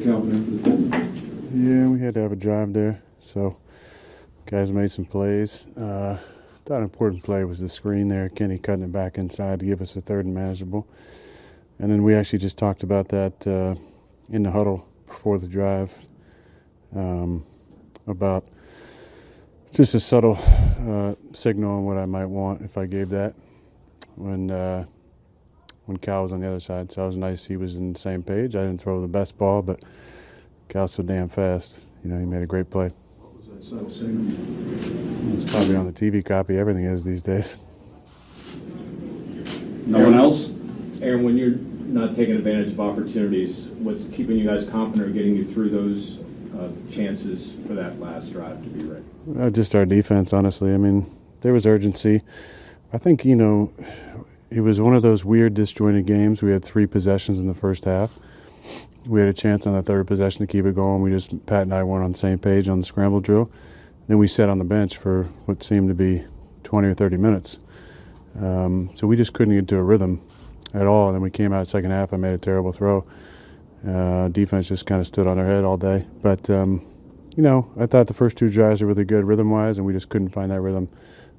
Calvin in for the Colts? Yeah, we had to have a drive there, so guys made some plays. Thought an important play was the screen there, Kenny cutting it back inside to give us a third and manageable. And then we actually just talked about that in the huddle before the drive, about just a subtle signal on what I might want if I gave that when Cal was on the other side. So it was nice he was in the same page. I didn't throw the best ball, but Cal's so damn fast. You know, he made a great play. What was that subtle signal? It's probably on the TV copy. Everything is these days. No one else? Aaron, when you're not taking advantage of opportunities, what's keeping you guys confident or getting you through those chances for that last drive to be ready? Just our defense, honestly. I mean, there was urgency. I think, you know, it was one of those weird disjointed games. We had 3 possessions in the first half. We had a chance on the third possession to keep it going. Pat and I weren't on the same page on the scramble drill. Then we sat on the bench for what seemed to be 20 or 30 minutes. So we just couldn't get into a rhythm at all. And then we came out second half. I made a terrible throw. Defense just kind of stood on their head all day. But, you know, I thought the first 2 drives were really good rhythm-wise, and we just couldn't find that rhythm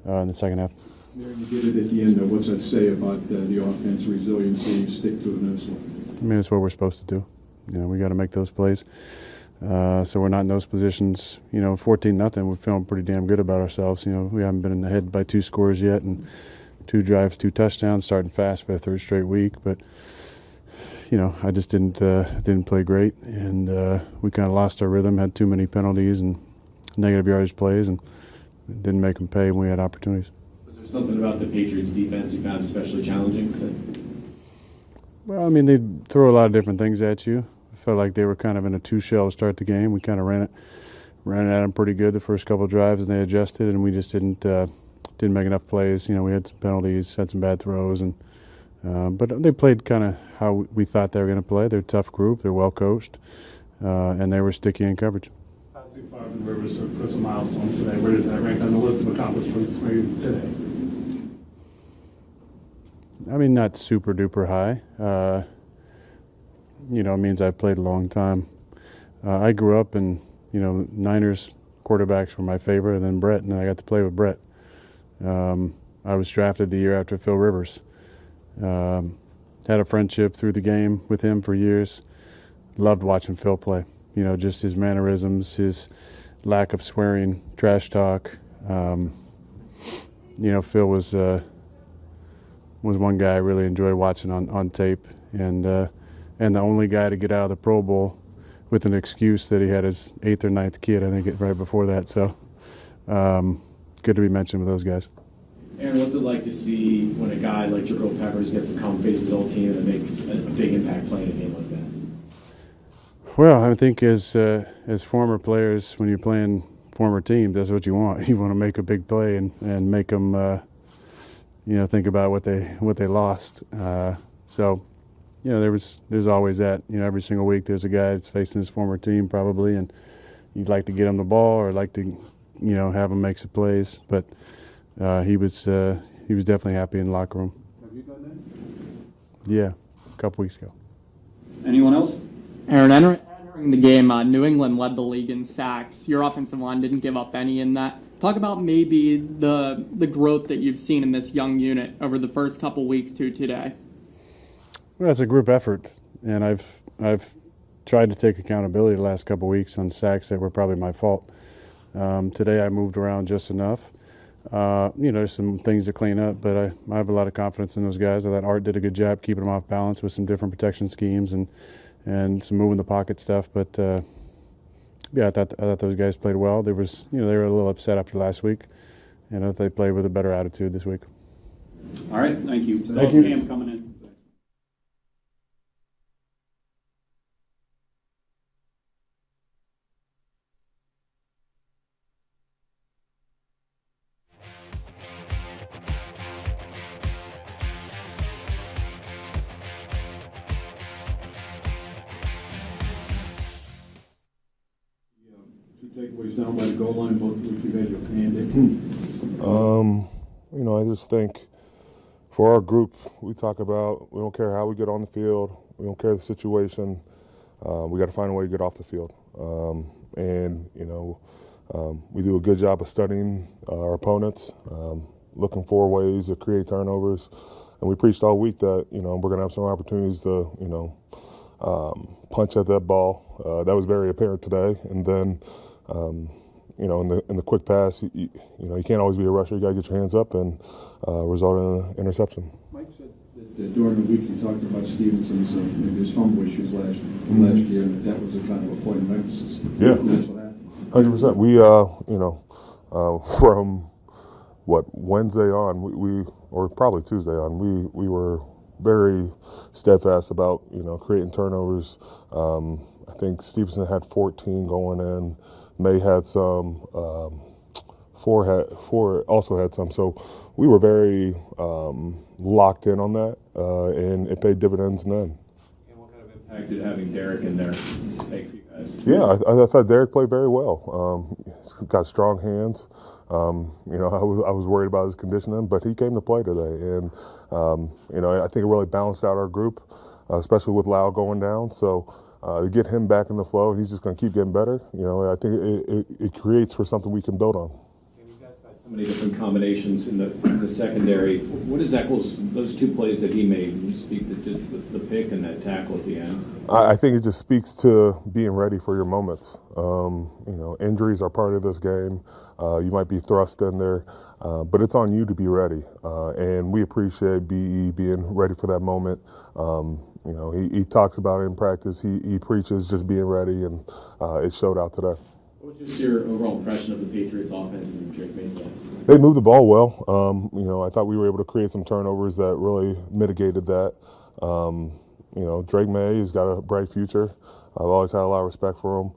in the second half. You did it at the end, though. What's that say about the offense resiliency, stick to it? I mean, it's what we're supposed to do. You know, we got to make those plays. So we're not in those positions. You know, 14-0, we're feeling pretty damn good about ourselves. You know, we haven't been ahead by 2 scores yet, and 2 drives, 2 touchdowns, starting fast for the 3rd straight week. But, you know, I just didn't play great, and we kind of lost our rhythm, had too many penalties and negative yardage plays, and didn't make them pay when we had opportunities. Was there something about the Patriots' defense you found especially challenging? Well, I mean, they throw a lot of different things at you. I felt like they were kind of in a 2-shell to start the game. We kind of ran it at them pretty good the first couple of drives, and they adjusted, and we just didn't make enough plays. You know, we had some penalties, had some bad throws, and but they played kind of how we thought they were going to play. They're a tough group. They're well coached, and they were sticky in coverage. Passing Farben Rivers put some milestones today. Where does that rank on the list of accomplishments for you today? I mean, not super duper high. You know, it means I've played a long time. I grew up and, you know, Niners quarterbacks were my favorite, and then Brett, and then I got to play with Brett. I was drafted the year after Phil Rivers. Had a friendship through the game with him for years. Loved watching Phil play. You know, just his mannerisms, his lack of swearing, trash talk. You know, Phil was one guy I really enjoyed watching on tape, and the only guy to get out of the Pro Bowl with an excuse that he had his 8th or 9th kid, I think, right before that. So good to be mentioned with those guys. Aaron, what's it like to see when a guy like Jabril Peppers gets to come face his old team and make a big impact playing a game like that? Well, I think as former players, when you're playing former teams, that's what you want. You want to make a big play and make them, you know, think about what they lost. So, you know, there's always that. You know, every single week there's a guy that's facing his former team probably, and you'd like to get him the ball or like to, you know, have him make some plays. But he was definitely happy in the locker room. Have you done that? Yeah, a couple weeks ago. Anyone else? Aaron, entering the game, New England led the league in sacks. Your offensive line didn't give up any in that. Talk about maybe the growth that you've seen in this young unit over the first couple weeks to today. Well, it's a group effort, and I've tried to take accountability the last couple weeks on sacks that were probably my fault. Today I moved around just enough. You know, there's some things to clean up, but I have a lot of confidence in those guys. I thought Art did a good job keeping them off balance with some different protection schemes and some moving the pocket stuff. But yeah, I thought those guys played well. They were a little upset after last week, and I thought they played with a better attitude this week. All right, thank you. Thank you. Cam coming in. Two takeaways down by the goal line, both of which you've had your hand in. You know, I just think for our group, we talk about we don't care how we get on the field, we don't care the situation, we got to find a way to get off the field. We do a good job of studying our opponents, looking for ways to create turnovers. And we preached all week that, we're going to have some opportunities to, punch at that ball. That was very apparent today. And then, in the quick pass, you can't always be a rusher. You got to get your hands up and result in an interception. Mike said that during the week you talked about Stevenson's maybe his fumble issues last year, and that was a kind of a point of emphasis. Yeah. And that's what happened. 100%. We, from Wednesday on, or probably Tuesday on, we were very steadfast about, creating turnovers. I think Stevenson had 14 going in. May had some. Four also had some. So we were very locked in on that, and it paid dividends then. And what kind of impact did having Derek in there make for you guys? Yeah, I thought Derek played very well. He's got strong hands. I was worried about his conditioning, but he came to play today, and I think it really balanced out our group, especially with Lau going down. So to get him back in the flow, he's just going to keep getting better. I think it creates for something we can build on. You guys got so many different combinations in the secondary. What is those two plays that he made? Can you speak to just the pick and that tackle at the end? I think it just speaks to being ready for your moments. Injuries are part of this game. You might be thrust in there, but it's on you to be ready. And we appreciate BE being ready for that moment. He talks about it in practice. He preaches just being ready, and it showed out today. What was just your overall impression of the Patriots offense and Drake May's? They moved the ball well. I thought we were able to create some turnovers that really mitigated that. Drake May has got a bright future. I've always had a lot of respect for him.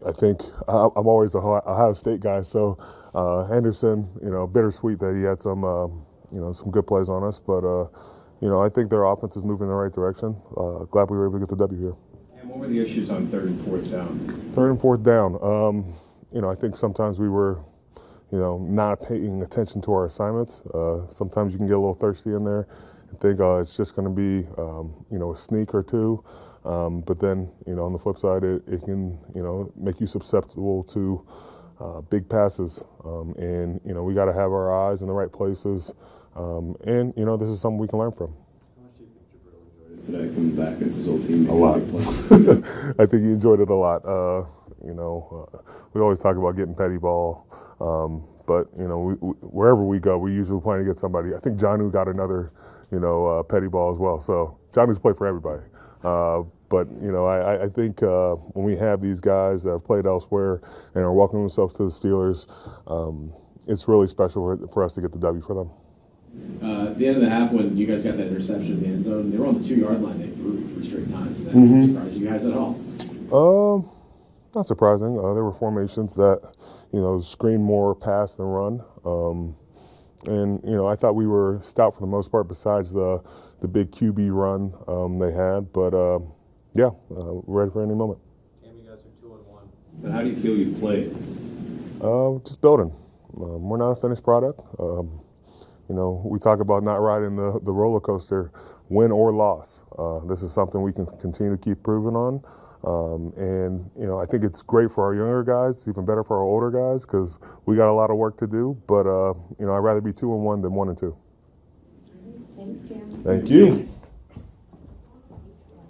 I think I'm always a Ohio State guy, so Henderson, bittersweet that he had some good plays on us, but I think their offense is moving in the right direction. Glad we were able to get the W here. And what were the issues on 3rd and 4th down? 3rd and 4th down. I think sometimes we were, not paying attention to our assignments. Sometimes you can get a little thirsty in there and think, it's just going to be, a sneak or two. But then, on the flip side, it can, make you susceptible to big passes. We got to have our eyes in the right places. This is something we can learn from. How much do you think Jabril enjoyed it today, coming back against his old team? A lot. I think he enjoyed it a lot. We always talk about getting petty ball, but wherever we go, we usually plan to get somebody. I think Jonnu got another, petty ball as well. So Jonnu's played for everybody. But I think when we have these guys that have played elsewhere and are welcoming themselves to the Steelers, it's really special for us to get the W for them. At the end of the half, when you guys got that interception in the end zone, they were on the 2-yard line. They threw 3 straight times. And that didn't surprise you guys at all? Not surprising. There were formations that, screen more pass than run. I thought we were stout for the most part besides the big QB run they had. But, we're ready for any moment. Cam, you guys are 2-1. But how do you feel you've played? Just building. We're not a finished product. We talk about not riding the roller coaster, win or loss. This is something we can continue to keep proving on. I think it's great for our younger guys. It's even better for our older guys because we got a lot of work to do. But, I'd rather be 2-1 than 1-2. Thanks, Cam. Thank you.